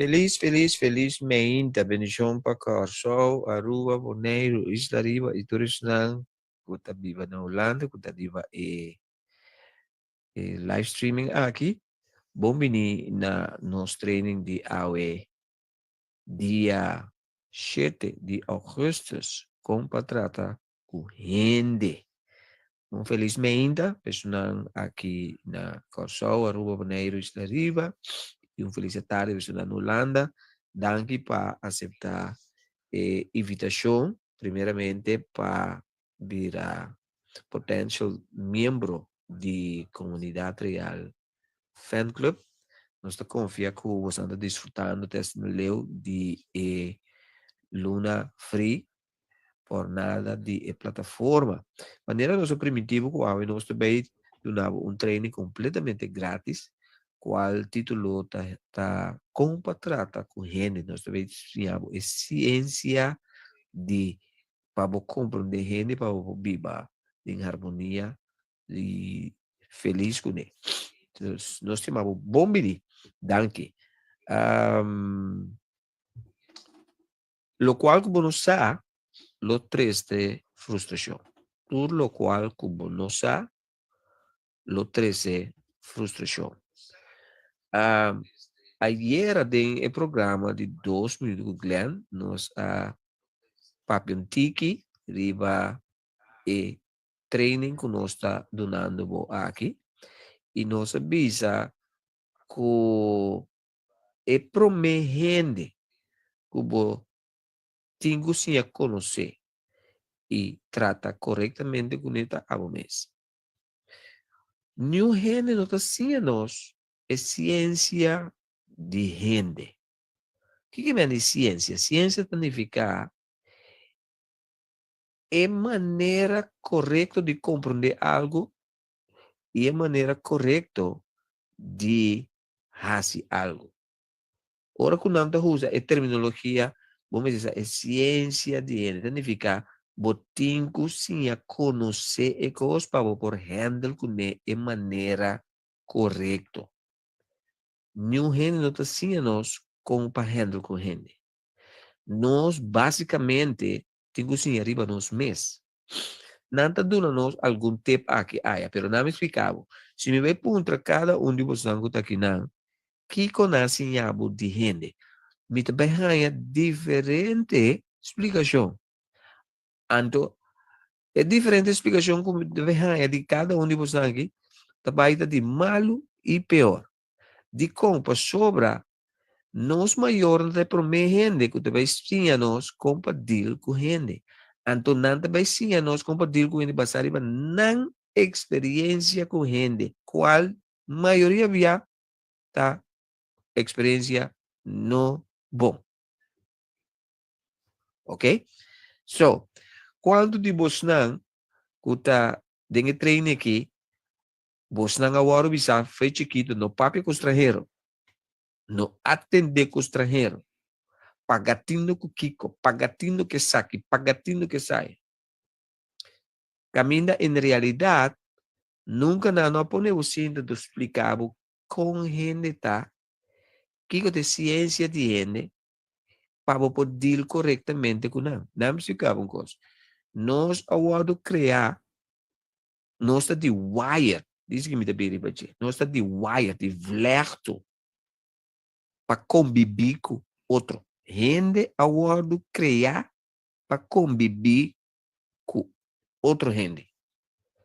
Felizmente, bendição para Curaçao, Aruba, Bonaire, Isla Riba e Turisnang, kuta viva na Holanda, kuta viva live streaming aqui. Bom bini na nos training de AUE dia 7 de agosto com patrata com rende. Felizmente, personal aqui na Curaçao, Aruba, Bonaire, Isla Riba e felicitário personal na Holanda. Danke para aceitar invitação, primeiramente para virar potential membro de comunidade real fan club. Nós confia que você anda desfrutando desse leu de Luna Free, nada de plataforma. Maneira nosso primitivo, qual nós também damos treino completamente grátis, qual título tá compatrata com gente, nós também ensinamos ciência de para compreender gente, para viver em harmonia e feliz com ele. Então, nós chamamos bombini, danke. Lo qual, como não sabe, lo triste frustração. Tudo lo qual, como não sabe, lo triste frustração. Ayer, tem o programa de 2 minutos com Glenn, nós papiam tiki, riba e training que nós está donando aqui, e nós avisa que é prometendo que você tem que conhecer e trata corretamente com esta a mês. New gente não está sendo é ciência de gente. O que é ciência? Ciência significa é maneira correta de compreender algo e é maneira correta de fazer algo. Ora, quando nós usamos a terminologia, vamos dizer, é ciência de gente. Significa botinho sim a conhecer e coisas para por handle com de maneira correta. Nenhum gente não está assim nós como para handle com gente. Nós basicamente temos sim arriba nos meses. Nanta duna nós algum tempo aqui, pero não me explicava. Se me vai para cada de vocês que está aqui não, que conhece de gente, me também diferente explicação. Então, é diferente explicação como de cada de vocês aqui, também de malo e pior. De como sobra, nós maiores de prometer gente, que também tinha nós compartilhar com gente. Então, não também tinha nós compartilhar com gente, passar para não experiência com gente, qual maioria havia, tá? Experiência não bom. Ok? So, quando de Bosnan, que tá dentro treino aqui, Bosnan agora bisa foi chiquito, no papi com estrangeiro, no atender com estrangeiro, pagatindo com Kiko, pagatindo que saque, pagatindo que sai. Caminha em realidade, nunca não podemos ainda explicar com gente tá, Kiko de ciência de gente, para poder corretamente com não. Não me explicar uma coisa. Nós agora criar nós está de wire, diz que me dá bem para ti. Nós está de wire, de vlerto, para conviver com outro. Gente agora criar para conviver com outro gente.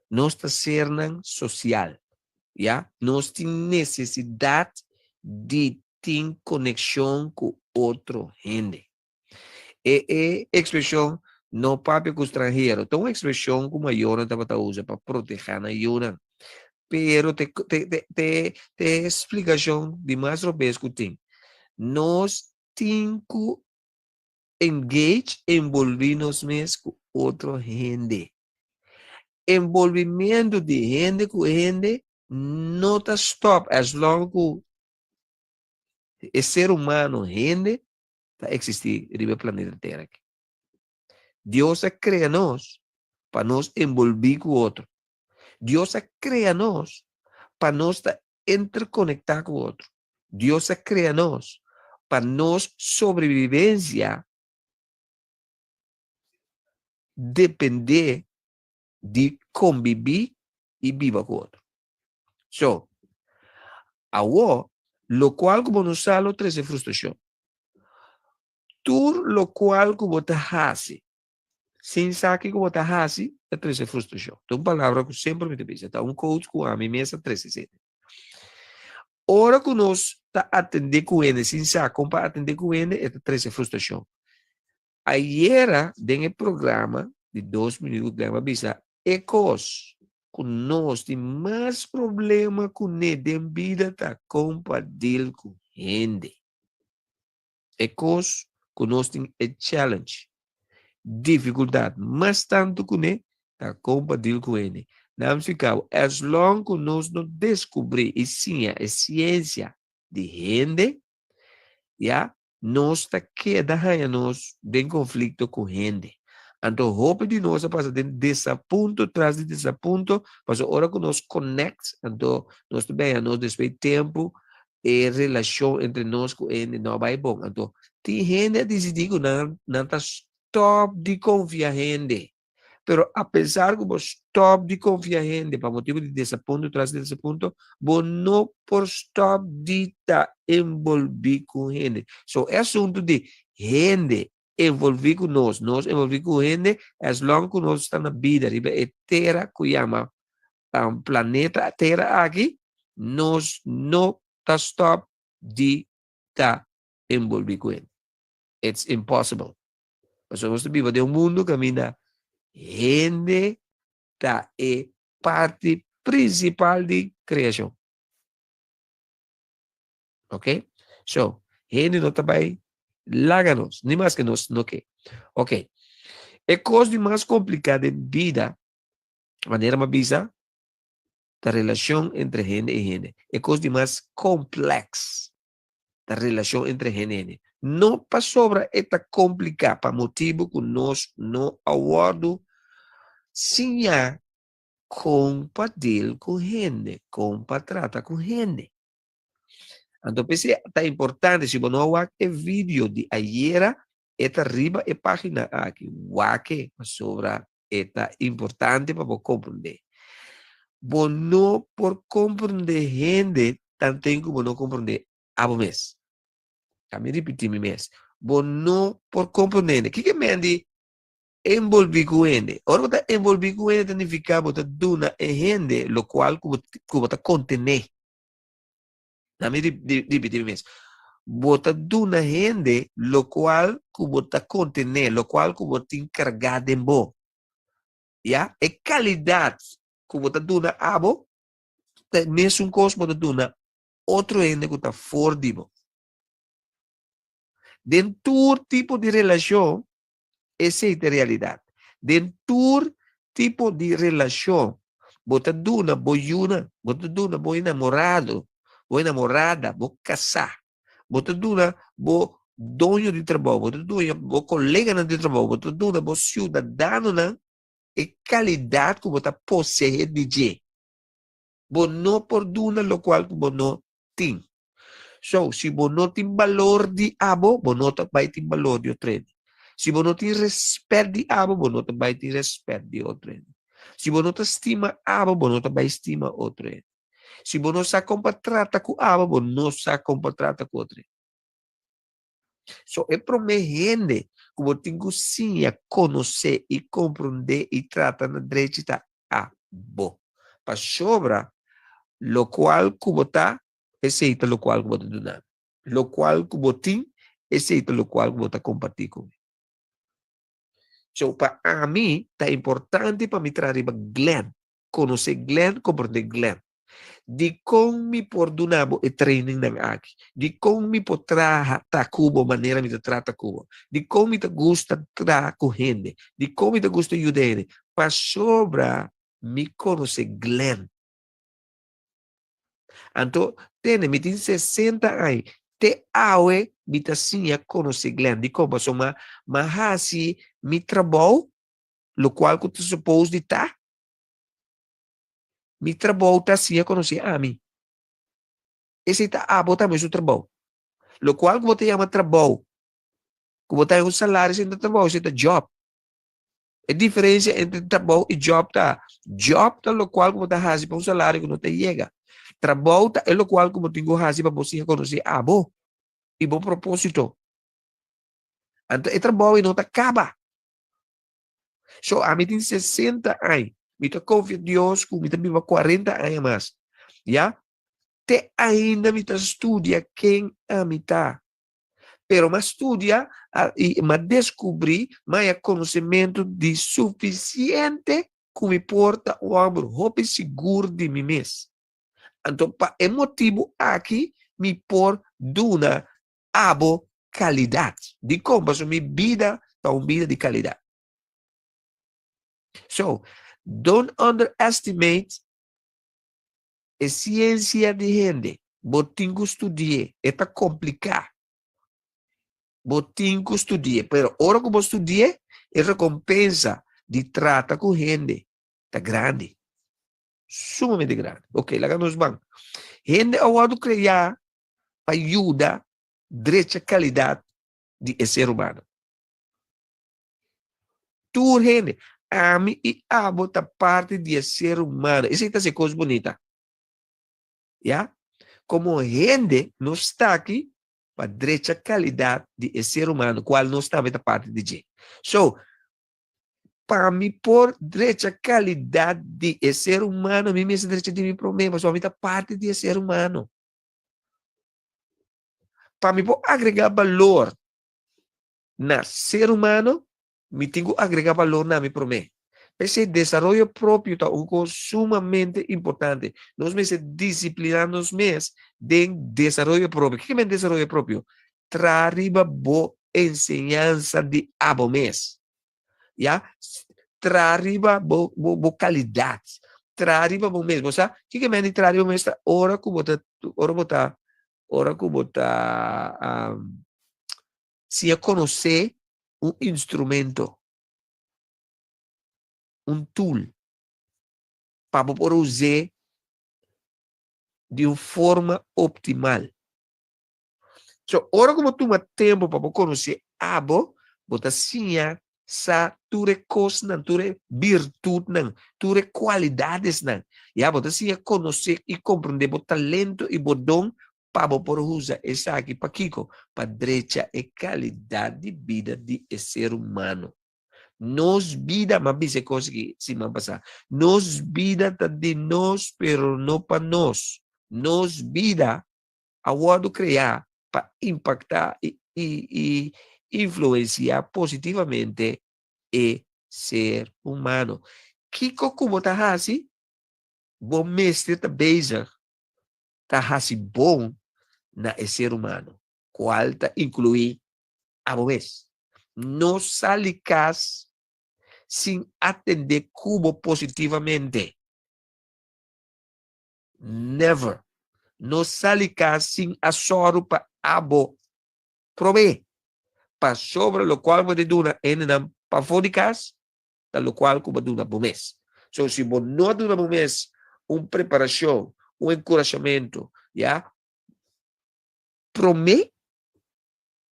Nós está sendo social, já? Nós temos necessidade de ter conexão com outro gente. É expressão não papo com estrangeiro. Então, uma expressão que maior estava usa para proteger na Yuna. Pero te explicação de mais vez que tem. Nós temos que engage, envolver-nos mesmo com outra gente. Envolvimento de gente com gente não está stop, as long que é ser humano, gente, está existir no planeta Terra. Deus cria nós para nos envolver com outro. Deus cria nós para nós interconectar com outro. Deus cria nós para nossa sobrevivência depender de conviver e viver com o outro. So, agora, lo qual como não salo traz frustração. Tudo lo qual como te hace, sem saber como te hace, traz frustração. Então, palavra que sempre me diz, tá um coach com a minha mesa 13. Ora que nós tá atender com ele, sem saber como atender com ele, traz frustração. Ayer, em programa de 2 minutos, grama bisa, ecos, que nós temos mais problema com ele em vida, tá compartilhar com gente. Ecos, que nós temos challenge, dificuldade, mas tanto com ele, tá compartilhar com ele. Não fica, as long que nós não descobrir a ciência de gente, já, nós está queda nós em conflito com gente. Então, roupa de nós passa de desaponto atrás de desaponto, mas a hora que nós conectamos, então, nós também, nós depois tempo e relação entre nós com ele não vai bom. Então, tem gente que decidiu que não está stop de confiar em gente. Pero apesar que você stop de confiar em gente, para motivo de desaponto, traz de desaponto, você não por stop de estar envolvido com gente. So, é assunto de gente envolver com nós envolver com gente, as long que nós estamos na vida, é terra que chama planeta Terra aqui, nós não está stop de estar envolvido com ele. It's impossible. Mas nós vivemos em um mundo que caminha gente é parte principal de criação. Ok? So, gente não também larga-nos, nem mais que nós, não que. Ok. É coisa mais complicada em vida, maneira mais bisa, da relação entre gente e gente. É coisa mais complexa da relação entre gente e gente. Não para sobra é complicado, para motivo que nós não aguardo sim compartilhar com gente, compartilhar com gente. Então, pensei, tá importante, se você não ver o vídeo de ayer, esta arriba é página aqui, que sobre esta importante para você compreender. Você não por compreender gente, tanto como não compreender a mês. A me repetir mi mês. Você não por compreender. O que me diz? Envolver com gente. Ora, você envolver com gente significa você dona a gente, lo qual você contener. A me repetir mi mês. Bota duna gente, lo cual bota contener, lo cual bota encargar de bo. Ya, e qualidade que bota duna abo, mesmo coisa bota duna outro gente que está fora de bo. Dentro tipo de relação, essa é a realidade. Dentro tipo de relação, bota duna boiuna, bota duna boi namorado, boi namorada, bo casar. Bota duna bo dono de trabalho, bota duna bo colega de trabalho, bota duna bo cidadão na e qualidade que bota possui de je. Bo não por duna lo qual bo não tem. So, se bo não tem valor de abo, bo não vai ter valor de outro. Se bo não tem respeito de abo, bo não vai ter respeito de outro. Se bo não estima abo, bo não vai estima outro. Se bo não sabe como trata com abo, bo não sabe como trata com outro. So, é prometendo que você tem que sim conhecer e compreender e tratar na direita a bom. Para sobra, lo qual que você está, aceita lo qual que você está. Lo qual que você tem, aceita lo qual que você está compartilhando comigo. So, para mim, é importante para mim trazer Glenn. Conhecer Glenn, compreender Glenn. De como me perdonavo e training ng aki. De como me potrata kubo maneira me trata kubo. De como me gusta tra com gente. De como me gusta ayudar. Para sobra me conhece Glenn. Então, me tem 60 anos. Te awe me assim a conhecer Glenn. De como sou mahasi me trabalho, lo qual que tu supposed de estar. Me trabalho tá assim a conhecer a mim. Esse tá a botar mesmo trabalho. Lo qual como te chama trabalho. Como tem um salário, você não trabalho, você tem job. A diferença entre trabalho e job tá. Job tá lo qual como tá fazendo para um salário que não te chega. Trabalho tá é lo qual como tenho fazendo para você conhecer bom e bom propósito. Então, o trabalho não tá acaba. So, a mim tem 60 anos. Me tá confio em Deus, que me tá viva 40 anos mais. Já? Te ainda me tá estudia quem a mim tá. Pero mas estudia e mas descobri mais conhecimento de suficiente que me porta o amor roupa seguro de mim mesmo. Então, é motivo aqui me por duna abo qualidade de como minha vida para uma vida de qualidade. So, don't underestimate a ciência de gente. Botinho estudie, é complicado. Botinho estudie, pero ora que você estudie, a recompensa de trata com gente está grande, sumamente grande. Ok, lá nos vamos. Gente ao criar para ajudar direita qualidade de ser humano. Tu gente, a mim e a bota parte de ser humano. Isso é coisa bonita. Já? Como gente não está aqui para direita qualidade de ser humano, qual não está a parte de gente. So, para mim, por direita qualidade de ser humano, mim mesmo direita de mim problema, só a parte de ser humano. Para mim, por agregar valor na ser humano, me tenho que agregar valor na mim problema. Esse desenvolvimento próprio é algo sumamente importante. Nós mesmos disciplinarnos mesmos de desenvolvimento próprio. O que é desenvolvimento próprio? Trazer boa ensinança de abo mês. Já? Trazer boa qualidade. Trazer boa mesmo. O que é trazer boa mesmo? Ora que botar, se conhecer um instrumento, um tool, para poder usar de uma forma optimal. So, ora como toma tempo para conhecer abo, bota sinha sa ture cos nan, ture virtude nan, ture qualidades nan. Ya, bota sinha conhecer e compreender o talento e o dom para poder usar essa aqui para Kiko, para direita e qualidade de vida de ser humano. Nos vida, mabise coisa que se me passar. Nos vida tá de nós, pero não para nós. Nos vida, a criar para impactar e influenciar positivamente o ser humano. Kiko como tá assim, bom mestre tá bezig, tá assim bom na ser humano. Qual tá incluir a vez. Não salicas sem atender cubo positivamente. Never. Não salicas sem assoro para abo prove. Para sobre lo qual você duna enam pafónicas, da lo qual como duna mês. So, se você não duna mês, preparação, encorajamento, já, promete,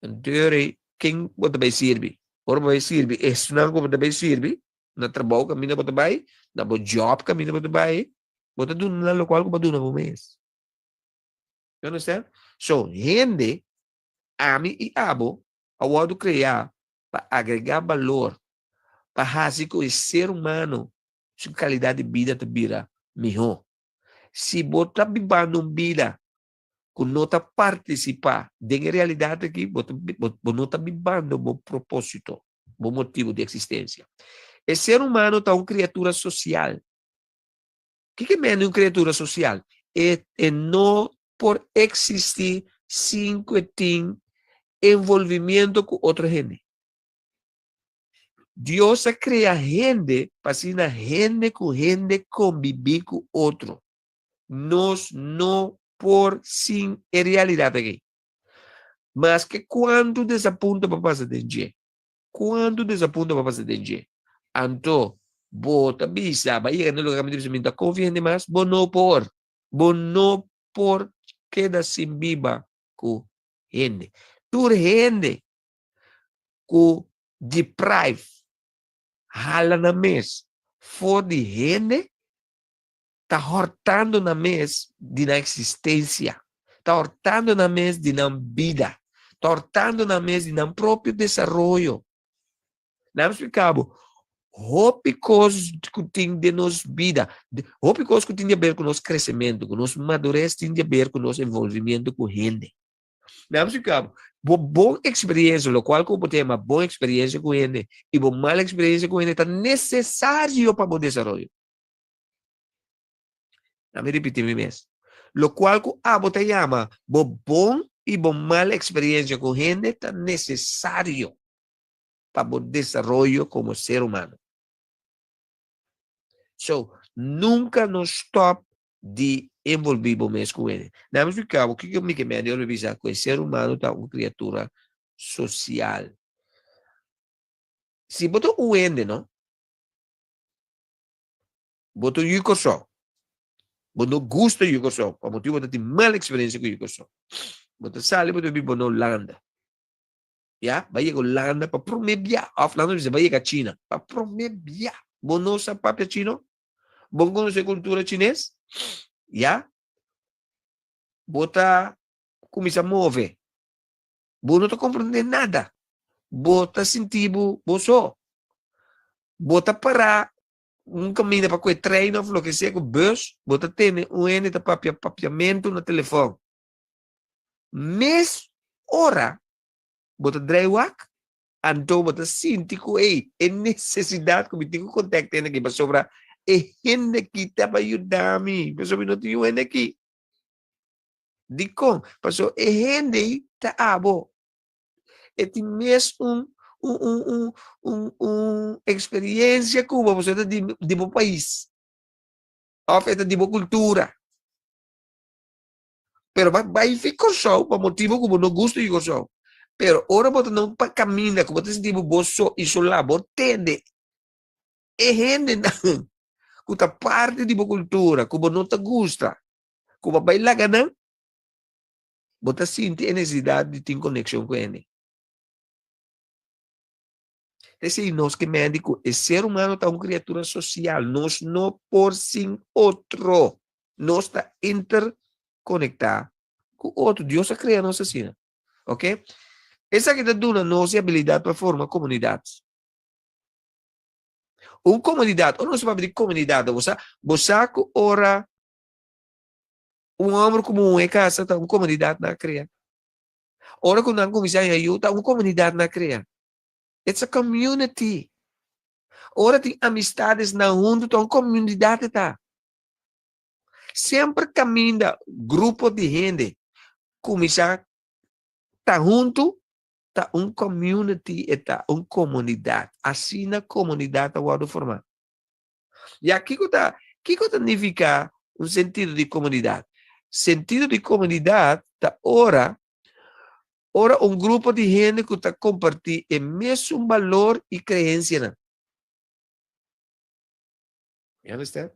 então, quem você vai servir? Ora vai servir, não como você vai servir, na trabalho, caminho você vai, na job, caminho você vai, você duna lo qual como duna mês. You understand? So, gente, ami e abo, ao criar para agregar valor, para fazer com o ser humano sua qualidade de vida te vira melhor. Se você vivendo uma vida que não está participar da realidade aqui, você não está vivendo um propósito, um motivo de existência. O ser humano é uma criatura social. O que é uma criatura social? É não por existir sem que tenha envolvimento com outra gente. Deus cria gente para que a gente com gente conviver com outro. Nós não por sim é realidade aqui. Mas que quando desaponta para passar de dia, quando desaponta para passar de dia, então, bota bisa, vai no lugar que me confia mais, bom não por queda sem viva com gente. Tu gente que deprive, hala na mes, for de gente, está hortando na mes de na existência, está hortando na mes de na vida, está hortando na mes de na próprio desenvolvimento. Não explicamos. Hope coisas que tem de nos vida, hope coisas que tem a ver com nosso crescimento, com nossa madurez, tem a ver com nosso envolvimento com gente. Não explicamos. Boa experiência, o qual como tem uma boa experiência com gente e uma mala experiência com gente está necessário para o desenvolvimento. Não me repetir mesmo. Lo qual que te chama bom e mala experiência com gente está necessário para o desenvolvimento como ser humano. So, nunca nos stop de envolver com ele. Não explicar o que eu me quero revisar com o ser humano é uma criatura social. Se botou um ende, não? Botou yuko só. Botou gosto yuko só. Por motivo de ter mala experiência com yuko só. Botou sale, botou bibo no Holanda. Ya, vai a Holanda para promebia. Offline vai a China. Para promebia. Bono sa papia chino. Bom conhecer cultura chinesa. Ya. Bota começa a mover. Bo não está compreendendo nada. Bota sentido, boso. Bota parar um caminho para que treino, lo que seja, com bus, bota tem um ene de papiamento no telefone. Mes hora, bota drywak, então bota sintico, é necessidade que me tenho contato aqui para sobrar. É gente que está para ajudar-me. Pessoal, não tem gente aqui. Dico, pessoal, é gente que está abo. É mesmo experiência que você tem de um país. Ou de uma cultura. Pero vai ficar só, por motivo que não gosta de só. Pero ora você não caminha, como você sente você isolado, você tende. É gente que está parte de uma cultura, que não te gosta. Que vai lá ganhar, você sente a necessidade de ter conexão com ele. Esse nós que médico, o ser humano é uma criatura social, nós não por sem outro, nós está interconectado com outro. Deus a criar nós assim, ok? Essa que está dando nossa habilidade para formar comunidades. Uma comunidade, ou não se pode comunidade, você ora um homem como um casa, está uma comunidade na criar. Ora quando não começar a ajuda, uma comunidade na criar. It's a community. Ora tem amistades na mundo, então comunidade tá. Sempre caminha grupo de gente, começar tá junto, tá community, tá comunidade. Assim na comunidade tá o formar. E aqui que significa um sentido de comunidade? Sentido de comunidade tá ora um grupo de gente que está compartilhando o mesmo valor e crença. You understand?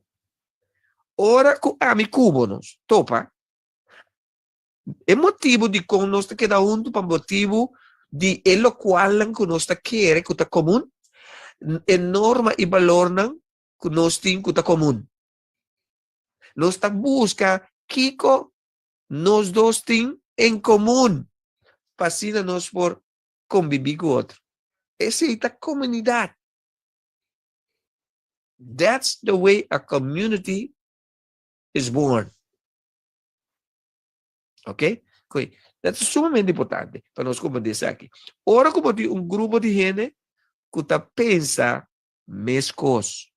Ora, ami cubonos, topa. É motivo de como nós queda junto para motivo de lo qual que nós quer que está comum, é norma e valor que nós temos que está comum. Nós está busca kiko nós dois temos em comum, para nós por conviver com outro. Essa é a comunidade. That's the way a community is born. Ok? Isso é sumamente importante para nós compreender isso aqui. Ora, como tem um grupo de gente que está pensa mesmas coisas.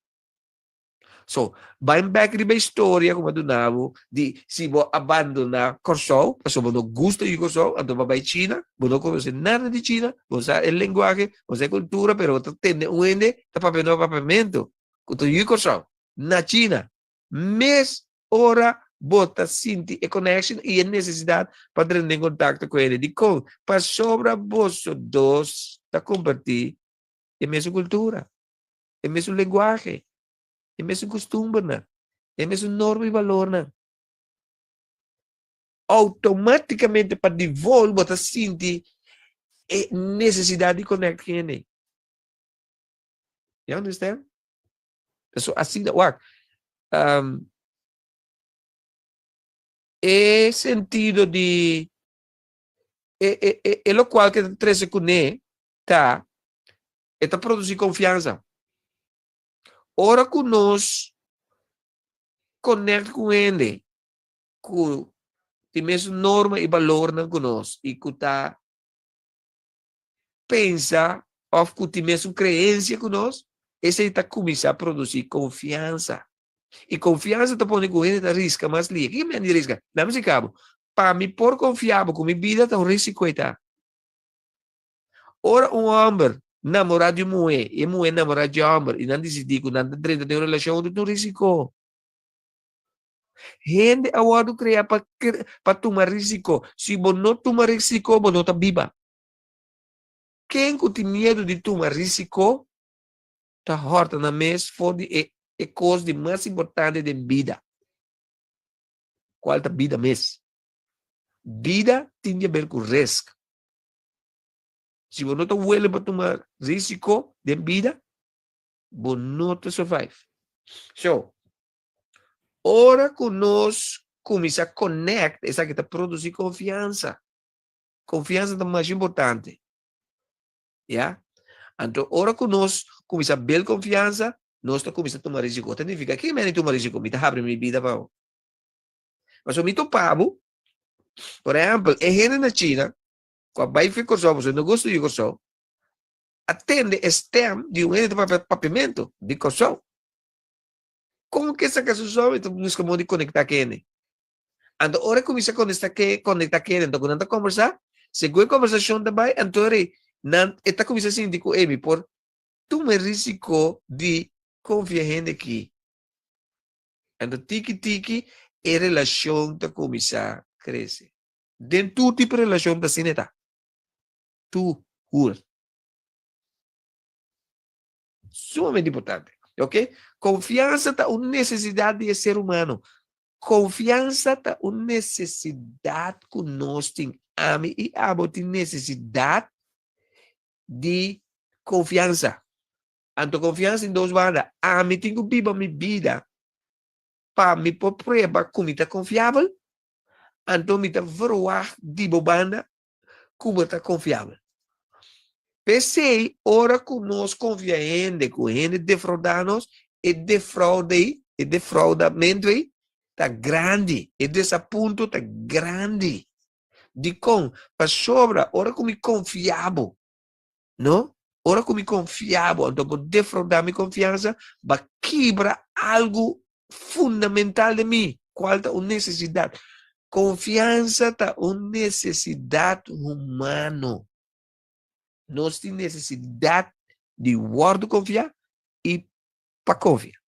So, vai back a história, como do nabo, de se você abandonar Kosovo, porque você não gosta de Kosovo, então vai para China, você não conhece nada de China, você sabe a linguagem, você sabe a cultura, mas você tem um ende, está para o papamento, que você é Kosovo, na China. Mês, hora, bota, sente a connection e a necessidade para ter em contato com ele. De como, para sobra você dois, está compartilhar a mesma cultura, a mesma linguagem. É mesmo costume, é mesmo norma e valor. automaticamente para devolver, você sente a necessidade de conectar com ele. You understand? So, assim, é sentido de é lo qual que treze com ele, tá? Está produzir confiança. Ora que nós conecta com ele, com a mesma norma e valor na conosco, e que tá pensa ou que tem mesma crença conosco, esse está começar a produzir confiança. E confiança está pondo com ele da risca, mas liga. Que me risca? Dá-me cabo. Para me por confiável com minha vida, está um risco, tá? Ora, um homem namorado de mulher, e mulher namorado de homem, e não decidir que não tem de relação, não risco. Gente awado cria para tomar risco. Se você não tomar risco, você não está viva. Quem tem medo de tomar risco, está horta na mesa, for é coisa de mais importante da vida. Qual é a vida mesmo? Vida tem a ver com risco. Se você não está willing para tomar risco de vida, você não te survive. So, ora que nós começamos a conectar, essa que está produzir confiança. Confiança é mais importante. Yeah? Então, ora que nós começamos a ter confiança, nós começamos a tomar risco. Significa que me tomar risco, me abre minha vida, pau. Mas o mito pavo, por exemplo, é gente na China, com a baixa corção, você não gosta de corção, atende STEM de um ente de papimento de corção. Como que essa corção, então, nós como de conectar com ele? Então, ora começa a conectar com ele, então, quando conversar, segura a conversação também, então, está começando a sentir com ele, por tomar risco de confiar em aqui. Então, tiki-tiki, a relação da começar a crescer. Dentro do tipo de relação da cineta. Tu, hur. Sumamente importante. Ok? Confiança é uma necessidade de ser humano. Confiança é uma necessidade que nós temos. Ame e abo tem necessidade de confiança. Então, confiança em duas bandas. Ame tem que viver minha vida para me provar como está confiável. Então, me está verruar de banda como está confiável. Pensei, ora que nós confiamos com ele defraudar-nos, e defraudamento está grande, e desaponto está grande. De com, para sobra, ora que me confiava, não? Ora que me confiava, então por defraudar minha confiança, vai quebrar algo fundamental de mim. Qual é a necessidade? Confiança é uma necessidade humana. Nós temos necessidade de guardar confiar e para confiar.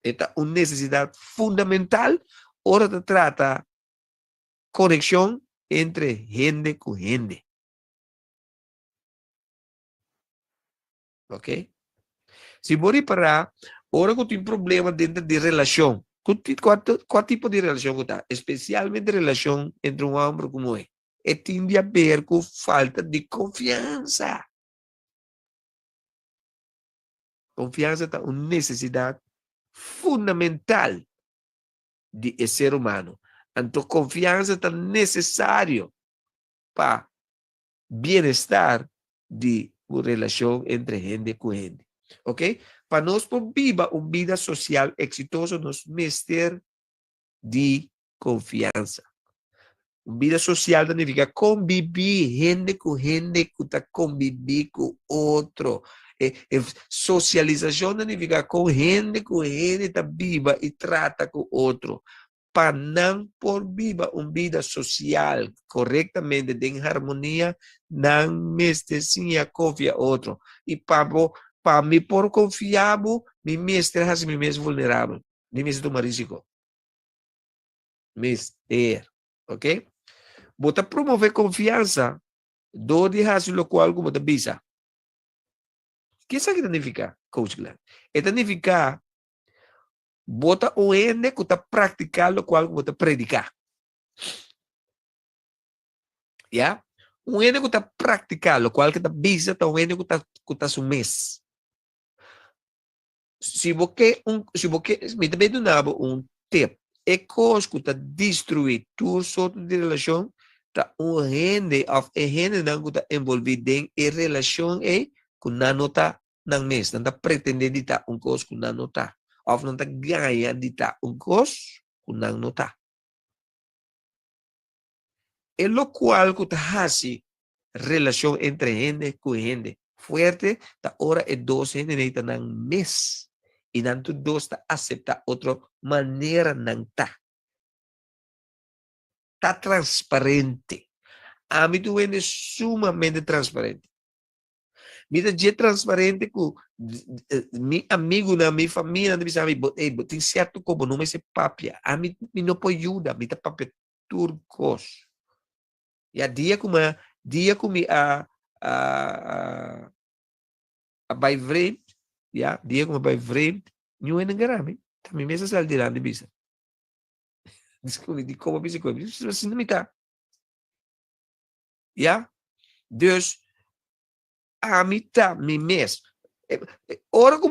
Esta é uma necessidade fundamental. Ora se trata conexão entre gente com gente. Ok? Se você parar, ora que tem problema dentro de relação, qual tipo de relação está? Especialmente relação entre um homem com mulher. E tem a ver com falta de confiança. Confiança é uma necessidade fundamental de ser humano. Então, confiança é necessário para bem-estar de uma relação entre gente com gente. Ok? Para nós viver uma vida social exitosa, nós mestre de confiança. Uma vida social significa conviver gente que está conviver com outro. Socialização significa com gente está viva e trata com outro. Para não por viva uma vida social corretamente, em harmonia, não mestre sim a confiar outro. E para me por confiável, me mestre é me mesmo vulnerável. Me mesmo tomar risco. Mestre. Ok? Bota promover confiança, do de hasil lo qual como bisa. Que isso significa, Coach Glenn? Significa bota o ende que está practicando lo qual como predicar. Ya? Um ene que está praticando, qual que está bisa, tá um ene que está um mês. Se você me também donava um tip, é coisa que está destruir tudo sorte de relação, tá um rende of a rende não que está envolvido em relação é que não está na mês, não está pretendendo de estar um coisa que não está, ou não está ganha de estar um coisa que não está. É lo qual que está assim relação entre gente com gente fuerte, tá hora é dois gente nem tá nang mes. E não tu dois tá aceitar outra maneira não tá. Tá transparente. A mim tu é sumamente transparente. Mira je transparente com mi amigo na minha família, na minha família, tem certo como não me se papia. A mim não pode ajudar, me tá papia turcos. E a dia como a by vreemd, ja, dia como by vreemd, nyo ay nanggarami. Kami mesa sa aldiran di bisa. Di ko mabisi ko. Sinamita. Ja? Dus, amita, mi mes. Ora ko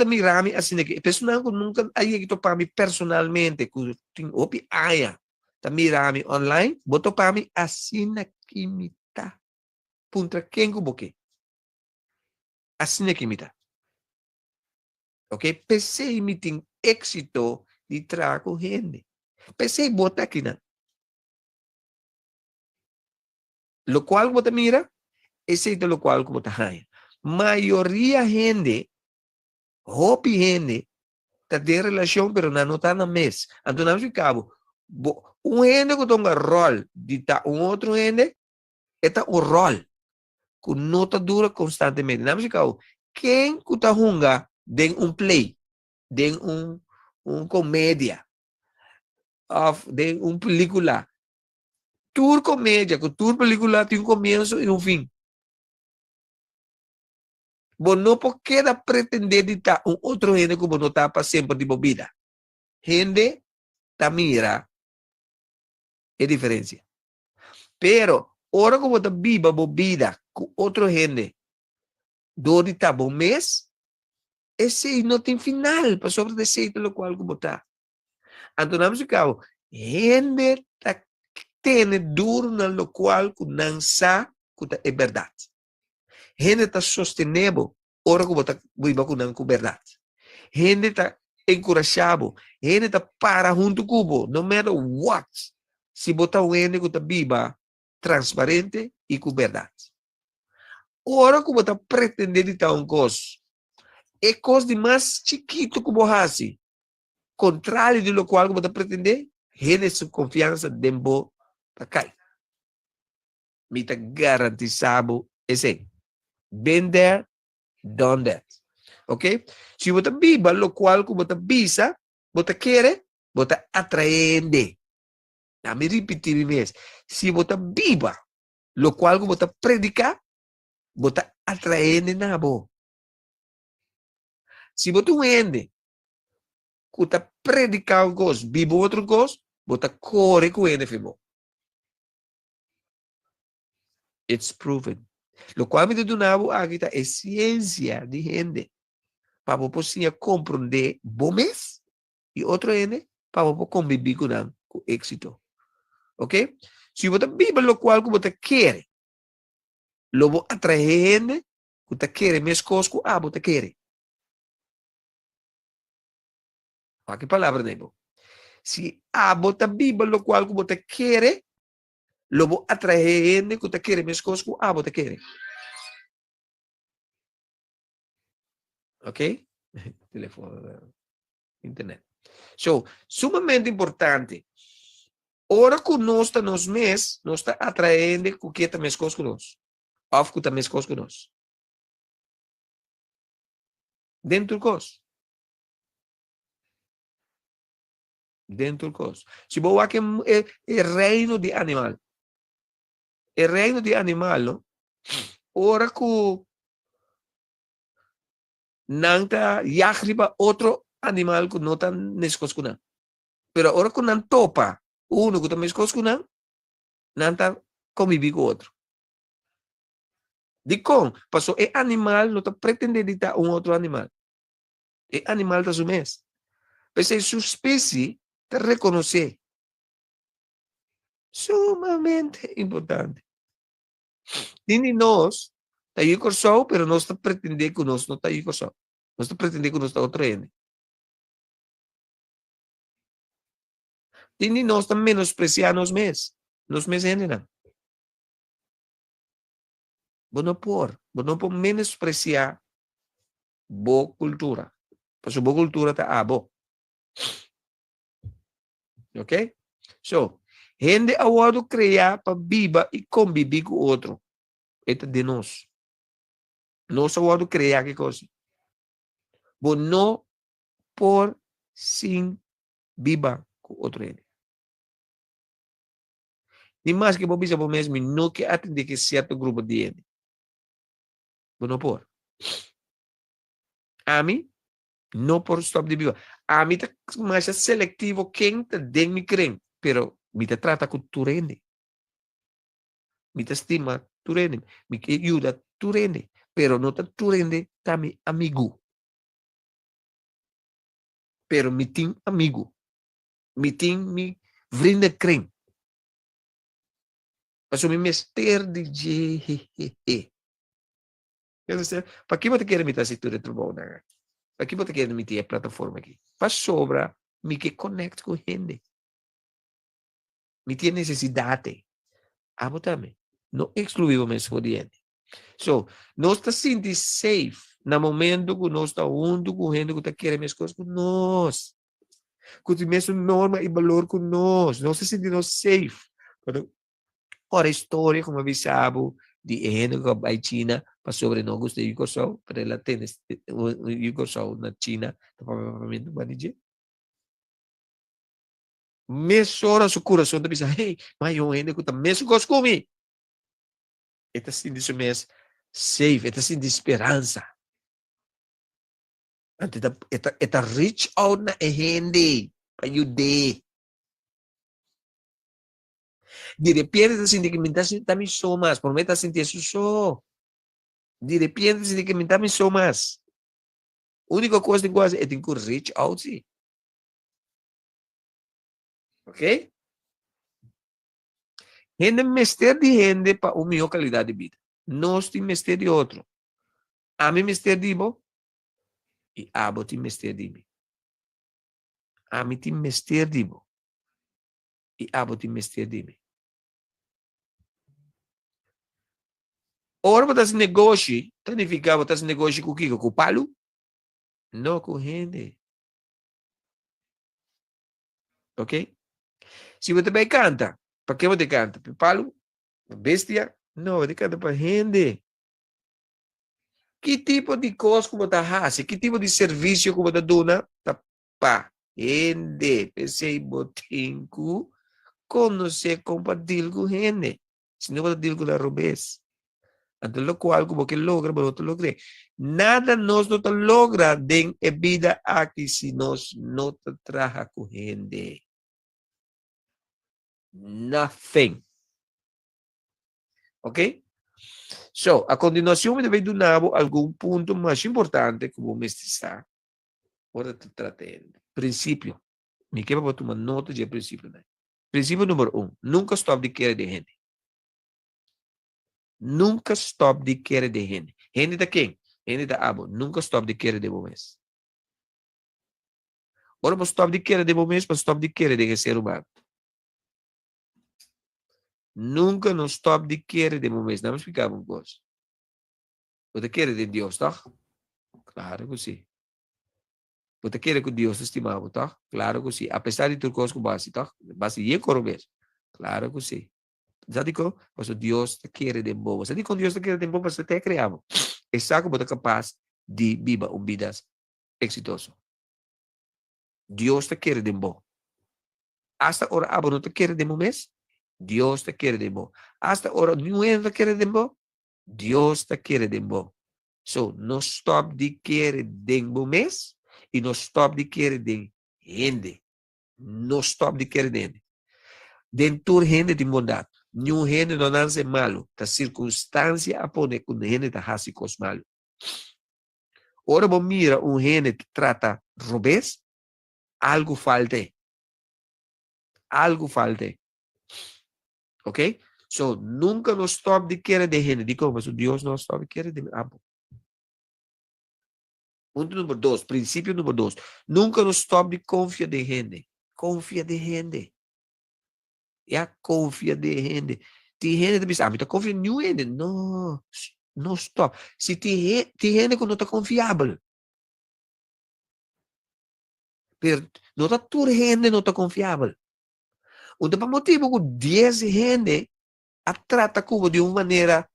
mi rami assim que personal ko nunca aí ito para mim personalmente ko ting opi aya ta mi rami online boto para mim assim na kimita punta kengo boke assim na kimita. Ok? Pensei me tem êxito de trago gente. Pensei bota aqui na. Lo cual bota mira, esse é lo cual bota haya. Maioria gente, hopi gente, tá de relação, pero não tá na mes. Então não fica cabo. Um gente que tonga rol de tá um outro gente, é um rol que não tá dura constantemente. Não fica cabo. Quem que tá hunga de um play, de comédia, of de película, tour comédia, que tour película tem um começo e um fim. Você não pode pretender de estar um outro gente que você não está para sempre de bebida. Gente, tá mira, é diferença. Pero, ora que você viva bebida com outro gente, do de tá bom mês, esse não tem final para sobre esse lo qual que você está. Então, não se cabo, gente tá tendo duro na lo qual que não sabe que é verdade. Gente está sostenível, ora que você viva com verdade. Gente está encorajado, gente está para junto com no matter what. Se botar um gente que está viva, transparente e com verdade. Ora que você pretende estar um coisa, é coisa de mais chiquito que você faz. Contrário de lo qual você pretende, gente sua confiança dembo para cair. Me está garantizado esse. Been there, done that. Ok? Se você viva lo qual que você visa, você quer, você atraende. A me repetir mesmo. Se você viva lo qual que você predica, você atraende na boa. Se você ende, que você predica um coisa, vive outro coisa, você corre com ele, filho. It's proven. Lo qual me do nabo aqui é ciência de gente. Para você compreender bom mês e outro ende, para você conviver com êxito. Ok? Se você vive lo qual que você quer, lo vou atrair gente, você quer mais coisas que você quer. Que palavra, Nebo? Se você vive lo qual que você quer, lo vou atrair gente que você quer mais coisas que você quer. Ok? Telefone, internet. So, sumamente importante. Ora que nós estamos nos mês, nós está atraindo que está mais coisas que nós. Ou que está mais coisas que nós. Dentro do coisa. Dentro do coisa. Se você aqui é reino de animal. É reino de animal, não? Ora que nanta yahriba outro animal que não está nas coisas que não. Pero ora que não topa, Uno que também escolhe não está conviver com o outro. De com, passou, é animal, não está pretendendo estar outro animal. É animal da sua mês. Mas é sua espécie te reconhecer. Sumamente importante. E nós, está aí com o pero nós está pretendendo que nós não está aí com o Nós está pretendendo que nós está outro ene. E nós está menospreciar nos mês general. Não por menospreciar boa cultura. Porque boa cultura está boa. Ok? So, gente awado criar para viva e conviver com o outro. É de nós. Nós awado criar que coisa. Mas não por sim viva com o outro. E mais que vou dizer mesmo, não que atender que certo grupo de gente. Mas não por. A mim, não por stop de viva. A mim tá mais seletivo quem te den me creen. Pero me te trata com tu rende. Me te estima tu rende. Me ajuda tu rende. Pero não tá tu rende, tá mi amigo. Pero me tem amigo. Me tem me vrienden kring. Mas o me mester de je. Para que você quer me dar esse tudo bom, né? Para que você quer me ter a plataforma aqui? Para sobra, me que conecte com gente. Me tem necessidade. Também. Não exclusivamente com gente. So, nós está sentindo safe no momento que nós está junto com gente que está querendo as coisas com nós. Com a mesma norma e valor com nós. Nós está sentindo safe. Ora, a história, como avisava, de gente que vai à China, para sobre não gostar de Yugoslávia, para ela ter Yugoslávia na China, provavelmente vai dizer. Mes horas o coração da pessoa, hey, mas eu ainda que também gosto comigo. Está assim de mês safe, está assim de esperança. Está reach out na gente, ayude. De repente está assim de que me está me só mais, por mim está assim de isso só. De repente está assim de que me está me só mais. A única coisa que eu fazer é ter que reach out, sim. Ok? Gente mester de gente para uma melhor qualidade de vida. Nós temos mester de outro. A mim mester de bo e a bo tem mester de mim. A mim tem mester de bo e a bo tem mester de mim. Ora, você negócio, significa você negócio com o que? Com o palo? Não com gente. Ok? Se você vai cantar, para que você canta? Para palo? Bestia? Não, você canta para gente. Que tipo de coisa que você faz? Que tipo de serviço que você dá? Para gente. Pensei, botinho, conhecer, compartilhar com gente. Se não compartilhar com a rubez. Ante lo cual, como que logra, pero no te logre. Nada nos no te logra de vida aquí si nos no te traja con gente. Nothing. Ok? So, a continuación me debe dar algún punto más importante como me está. Ahora te tratando. Principio. Me queda para tomar nota de principio. Princípio número 1. Nunca stop de querer de gente. Nunca stop de querer de gente. Gente da quem? Gente da abo. Nunca stop de querer de vocês. Ora, mas stop de querer de vocês, mas stop de querer de ser humano. Nunca no stop de querer de vocês. Não me explicar uma coisa. Você quer de Deus, tá? Claro que sim. Você quer que Deus te estimava, tá? Claro que sim. Apesar de tudo coisa que base, tá? Base e corobes. Claro que sim. Já digo, mas Deus te quer de boa. Já digo, Deus te quer de boa, você te criava. É saco você capaz de viver uma vida exitosa. Deus te quer de boa. Hasta ahora abo no te quiere de mes, Dios te quiere de boa. Hasta ahora no te quiere de boa, Dios te quiere de boa. So, no stop de querer de mes e no stop de querer de gente. No stop de querer de gente. Dentro gente tem bondade. Nenhum gente não nasce malo. A circunstância a pôr com gente tá assim com os malos. Ora, bom, mira, gente que trata robês, algo falta. Algo falta. Ok? So, nunca nos stop de querer de gente. Digo, mas Deus não stop de querer de abo. Ponto número 2, princípio número 2. Nunca nos stop de confiar de gente. Confia de gente. Confia de gente. Tem gente que diz, mas confia em gente. Não, não stop. Se tem gente que não está confiável. Pero não está toda gente não está confiável. Então, por motivo que 10 gente a trata como de uma maneira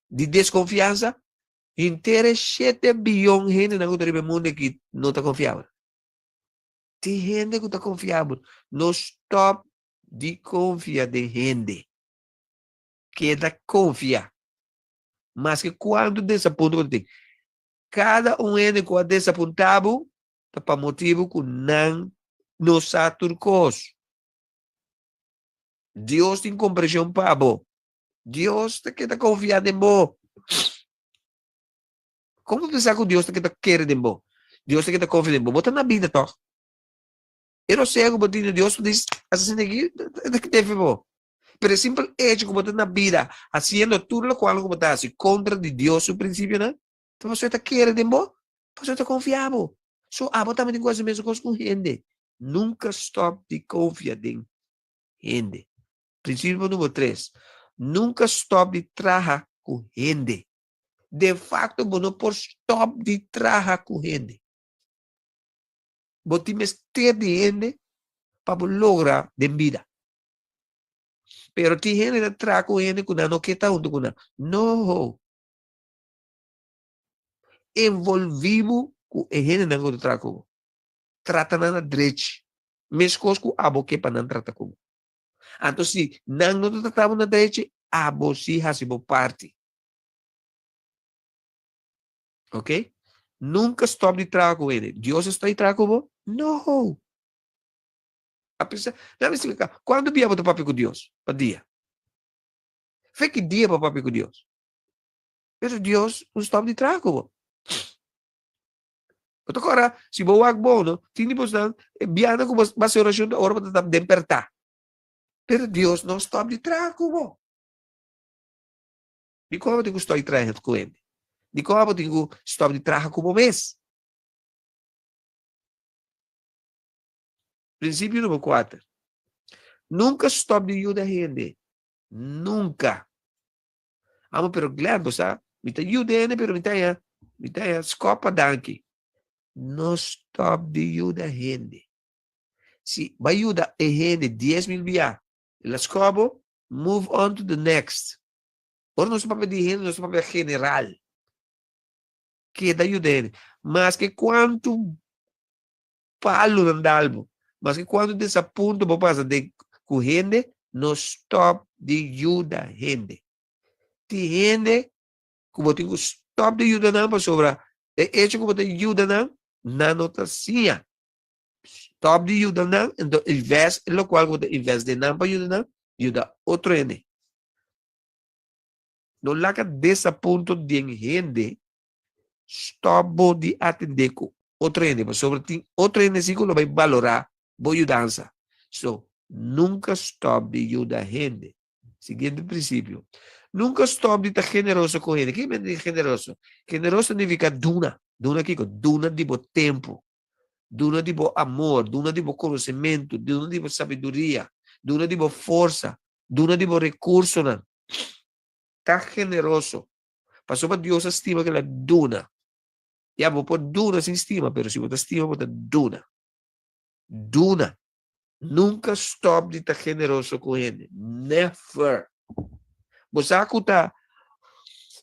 de desconfiança, inteira 7 bilhões de gente no mundo que não está confiável. Tem gente que está confiável. Não stop de confiar de gente. Queda confia. Mas que quando desaponta, cada gente que é desapontado, é para motivo que não nos aturcos. Deus tem compreensão para você. Deus te quer confiar em você. Como você sabe que Deus te quer em você? Deus te quer confiar em você. Bota na vida, toh. Eu não sei como Deus diz assim aqui, que deve você. Pero el simple hecho como na vida, haciendo todo lo cual como está contra de Dios su principio, ¿no? Entonces você quiere de vos, você está confiável. So, vos também tem coisa mesmo com gente. Nunca stop de confiar em gente. Princípio número 3. Nunca stop de trabalhar com gente. De facto, você não pode stop de trabalhar com gente. Você tem que ter de gente para lograr de vida. Pero tem gente que trabalha com gente que não quer estar junto com ela. Não. Envolvido com a gente não quer trabalhar com. Trata na direita. Mas coisas que a boca para não tratar com. Então, se não tratamos na direita, a você faz parte. Ok? Nunca stop de trabalhar com ele. Deus está aí trabalhar com você? Não. A pessoa, não me explicar. Quando dia você papi com Deus? Para dia. Fé que dia para papi com Deus? Mas Deus não stop de trabalhar com você. Então, agora, se você é bom, não? Tem que buscar, biana com você oração, a hora para despertar. Mas Deus não stop de trabalhar com você. De como eu tenho que estar trabalhando com ele? De como eu tenho que stop de trabalhar com o mês? Princípio número 4. Nunca stop de ajudar a gente. Nunca. Pero claro, sabe? Me está ajudando, pero me está escopa danke. Não stop de ajudar a gente. Se vai ajudar a gente 10,000 via, ela escoba, move on to the next. Ora não se papel de gente, não se papel general. Que dá ajudando. Mas que quanto palo não dá algo. Mas que quando desaponto, vou passar de com gente, não stop de ajudar a gente. Tem gente que você tem que stop de ajudar não para sobrar. É hecho que você ajuda não notacia. Stop de ajudar não, então investe em lo qual você investe de não para ajudar não, ajuda outro gente. Não laca desaponto de gente, stop de atender com outro gente. Mas sobre ti, outro gente sim que vai valorar boa ajudança. So, nunca stop de ajudar a gente. Seguinte princípio. Nunca stop de estar generoso com ele. Quem é generoso? Generoso significa duna. Duna aqui, duna de bom tempo. Duna de bom amor. Duna de bom conhecimento. Duna de bom sabedoria. Duna de bom força. Duna de bom recurso. Está generoso. Passou para Deus estima que ela duna. E vou pôr duna sem estima, mas se você estima, você duna. Duna. Nunca stop de estar generoso com ele. Never. Você está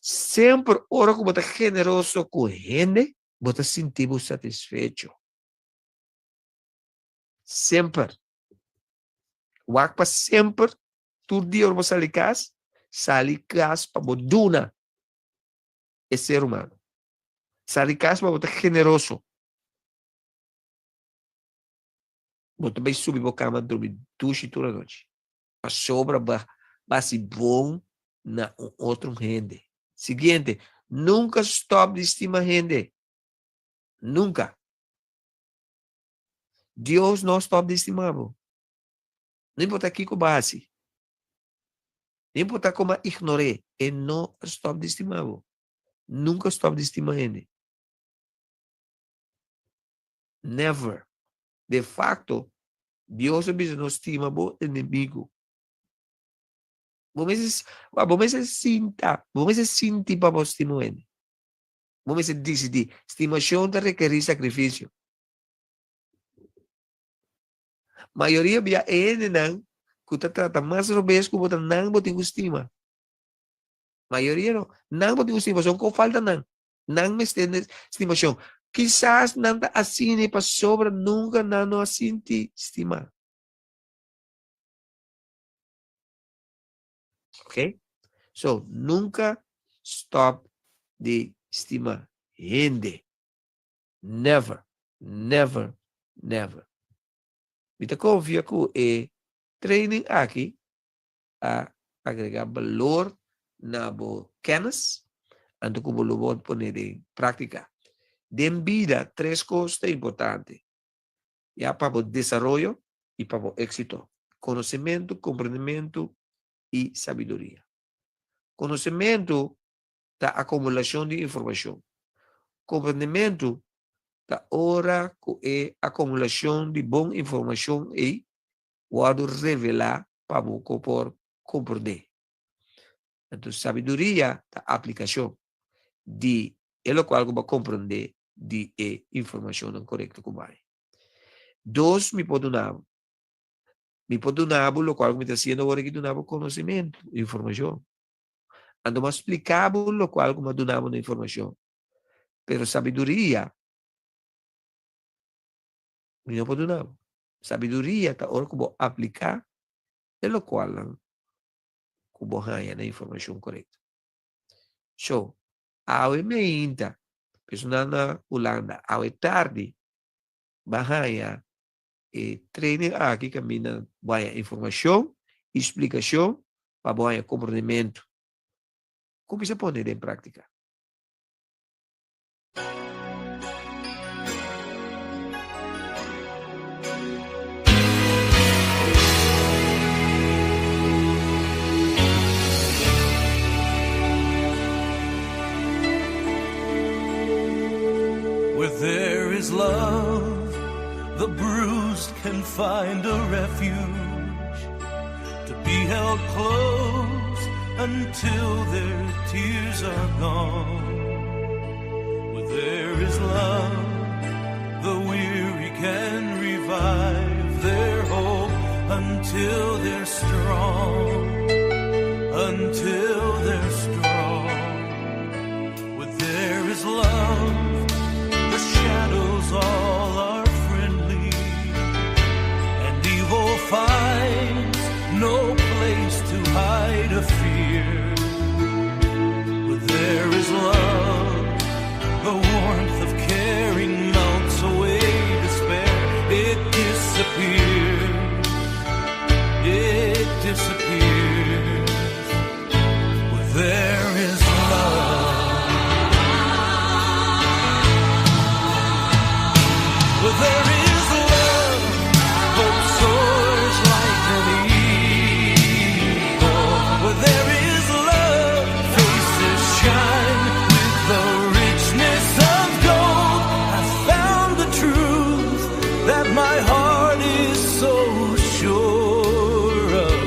sempre, hora que você está generoso com ele, você sentir satisfeito. Sempre. Wakpa sempre, todo dia você sai de casa para você duna. É ser humano. Sai de casa para você estar generoso. Você vai subir para a cama, dormir 2 e toda noite. a sobra vai ser bom na outro gente. Seguinte, nunca stop de estimar gente. Nunca. Deus não stop de estimar. Não importa aqui com base. Não importa como ignorei. Ele não stop de estimar. Nunca stop de estimar gente. Never. De facto, Deus não estima o inimigo. Vamos sentir para você estimar ele. Vamos decidir. Estimação te requer sacrifício. Maioria via ele não, que trata mais robês que botar não botar estima. Maioria não botar estimação, com falta não me estende estimação. Quizás não está assim para sobra, nunca não assim te estima. Ok? So, nunca stop de estimar gente. Never, never, never. Kita confia que training aqui a agregar valor na bo kennis and que bolubon poner em prática. Den vida três coisas importantes. Ya para o desarrollo e para o éxito. Conhecimento, compreendimento e sabedoria. Conhecimento da acumulação de informação. Compreendimento da hora que é acumulação de boa informação e pode revelar para o corpo compreender. Então, sabedoria da aplicação de o qual vai compreender de informação não correta que vai. Dois, me pode dar o qual me está sendo agora que donava conhecimento, informação. Ando mais explicável o qual me donava informação. Pero sabedoria não pode dar. Sabedoria tá hora que vou aplicar o qual que vou ganhar a informação correta. So, ao meinta, pessoal na Holanda, ao tarde, bahaya treino aqui caminha vai informação, explicação, para vai compreendimento. Como se pode em prática? Where there is love, the bruised can find a refuge, to be held close until their tears are gone. Where there is love, the weary can revive their hope until they're strong, until they're strong. Where there is love, the shadows all are friendly, and evil finds no place to hide a fear. Where there is love, the warmth of caring melts away despair. It disappears, it disappears. Where there is love, where there is love, hope soars like an eagle. Where there is love, faces shine with the richness of gold. I found the truth that my heart is so sure of.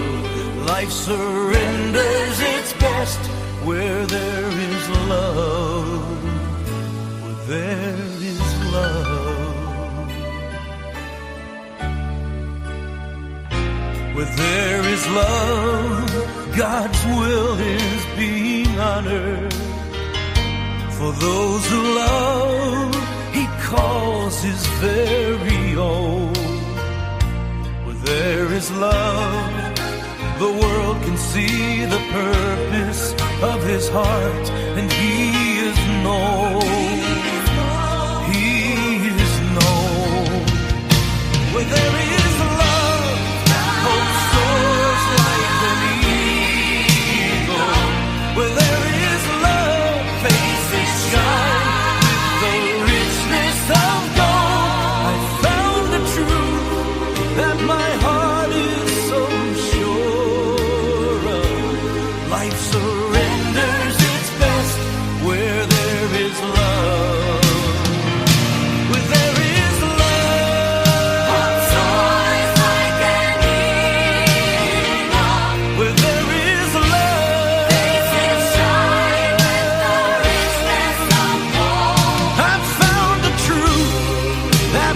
Life surrenders its best where there is love, where there is love. Where there is love, God's will is being honored. For those who love, He calls His very own. Where there is love, the world can see the purpose of His heart, and He is known. He is known. Where there is love, hope soars like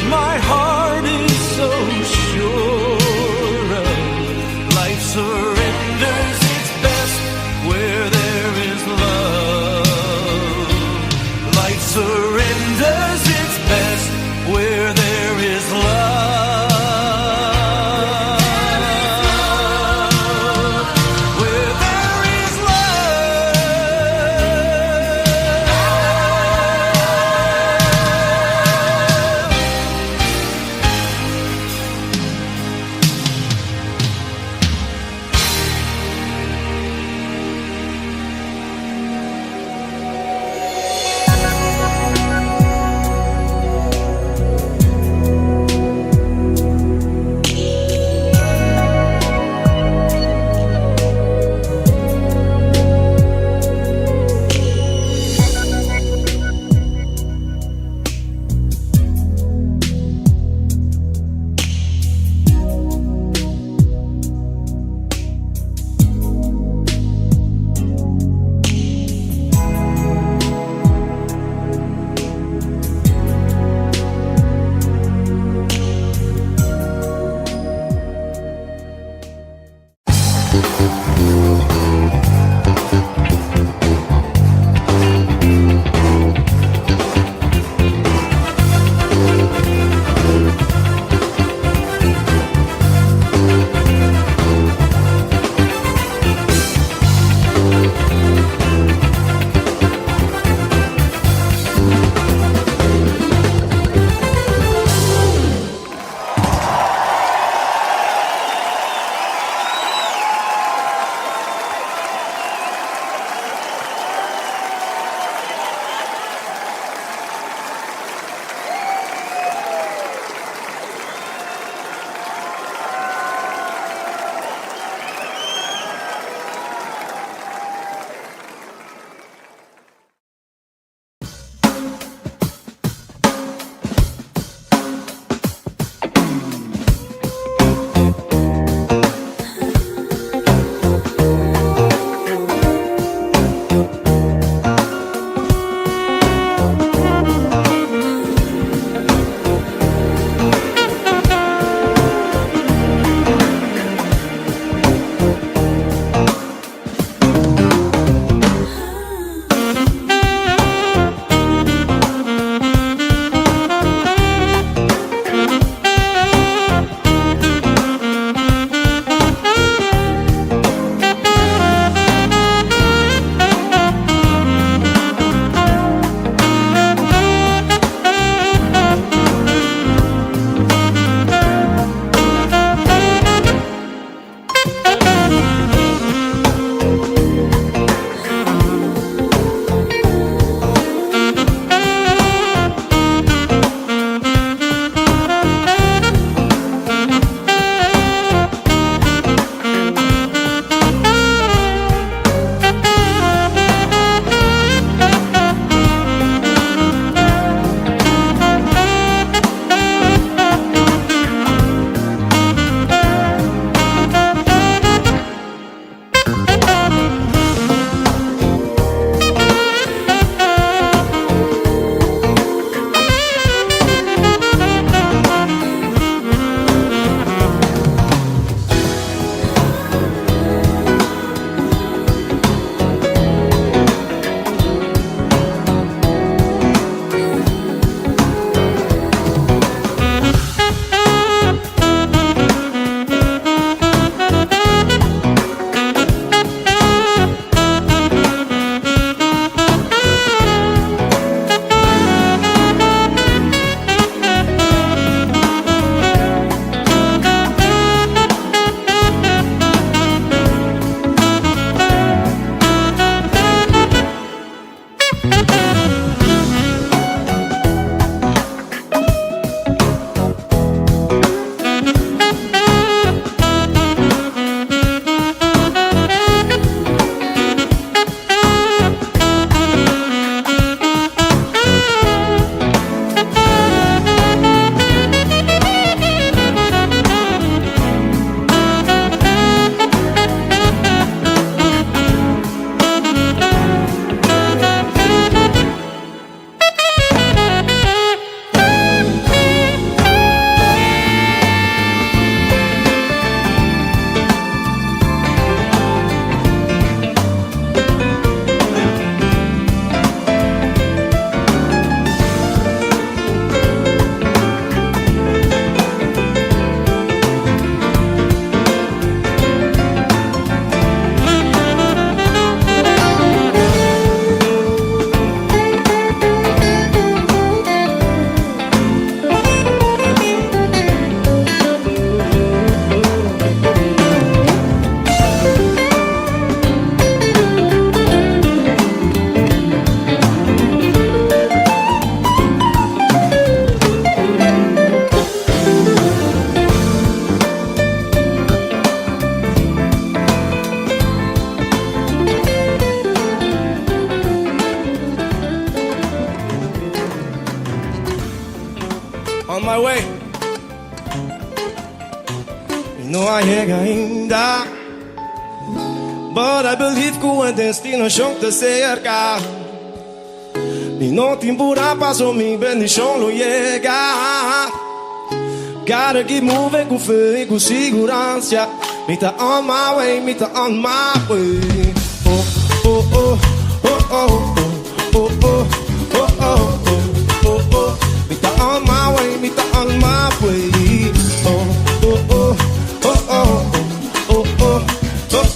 my heart is so sure of. Life surrenders its best where there is love. Life surrenders its best where there is love. Where there is love. my way. Não chega ainda, but I believe que o destino chão te cerca. E não te embura, passo minha bendição não chega. Gotta keep moving com fé e com segurança. Me tá on my way, me tá on my way. Oh, oh, oh, oh, oh, oh, oh, oh, oh, oh, oh. Me tá on my way, me tá on my way. Oh, oh, oh, oh, oh, oh, oh, oh,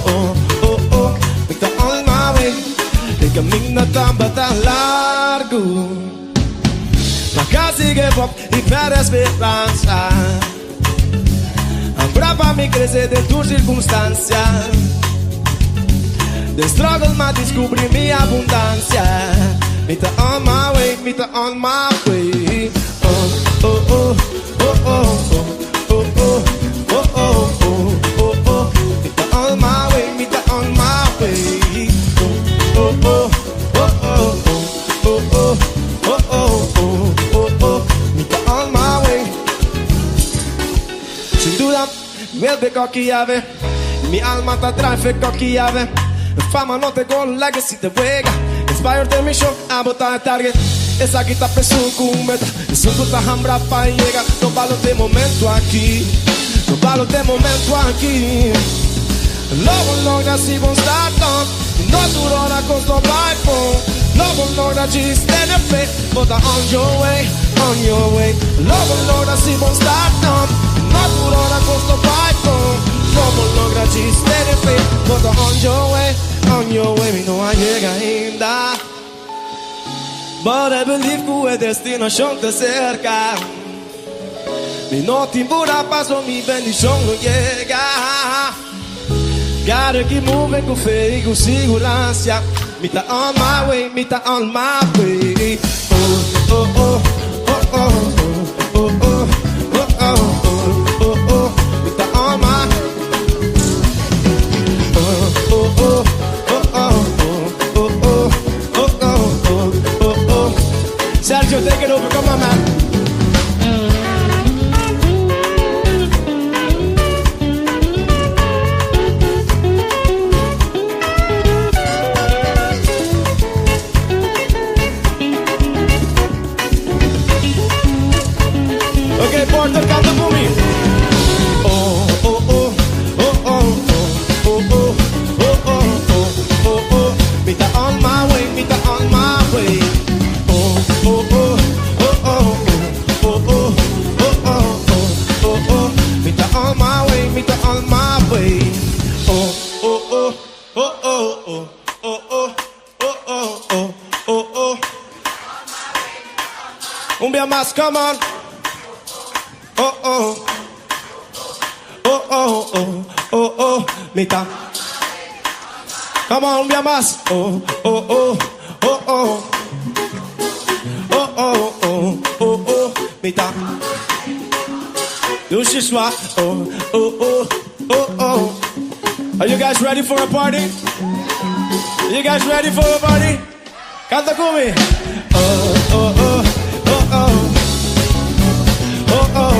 oh, oh, oh. Me tá on my way. El camino tan largo. Nunca sigue pop e perde esperança. Brava me crescer de tua circunstância. The struggle me descobri minha abundância. Me tá on my way, me tá on my way. Oh, oh, oh, oh, oh, oh, oh, oh, oh, oh, oh, oh. Me tá on my way, me tá on my way. Oh, oh, oh, oh, oh, oh, oh, oh, oh, oh, oh. Me tá on my way. Sin duda verde cocky llave, mi alma te atrae fe cocky llave. Fama no te con legacy te juega. Inspired te mi shock a botar target. Esa guita peso con meta. Eso tu ta hambra pa llega. No valo de momento aquí. No valo de momento aquí. Logo logra si bon start on. No duro na costo by phone. Logo logra ci stand up fit. But on your way, on your way. Logo logra si bon start on. No duro na costo by phone. Logo logra ci stand up fit. But on your way, on your way. Mi no llega ainda. But I believe que o destino chão te cerca. Mi no te embura, passo mi bendição não chega. Gotta keep moving com fé e com segurança. Me tá on my way, me tá on my way. Oh, oh, oh, oh, oh, oh, oh, oh, oh, oh, oh. Me tá on my. Oh, oh, oh, oh, oh, oh, oh, oh, oh, oh, oh. Sergio, take it over, come on, man. Okay, Porter, canta por mim. Oh, oh, oh, oh, oh, oh, oh, oh, oh, oh, oh, oh. Me tá on my way, me tá on my way. Oh, oh, oh, oh, oh, oh, oh, oh, oh, oh, oh. Me tá on my way, me tá on my way. Oh, oh, oh, oh, oh, oh, oh, oh, oh, oh, oh, oh. Cumbia más, come on. Oh oh, oh oh oh oh oh, mitad. Come on, un más. Oh oh oh oh oh, oh oh oh oh oh, mitad. Do ce soir. Oh oh oh oh oh. Are you guys ready for a party? Are you guys ready for a party? Canta con me. Oh oh oh oh oh, oh oh.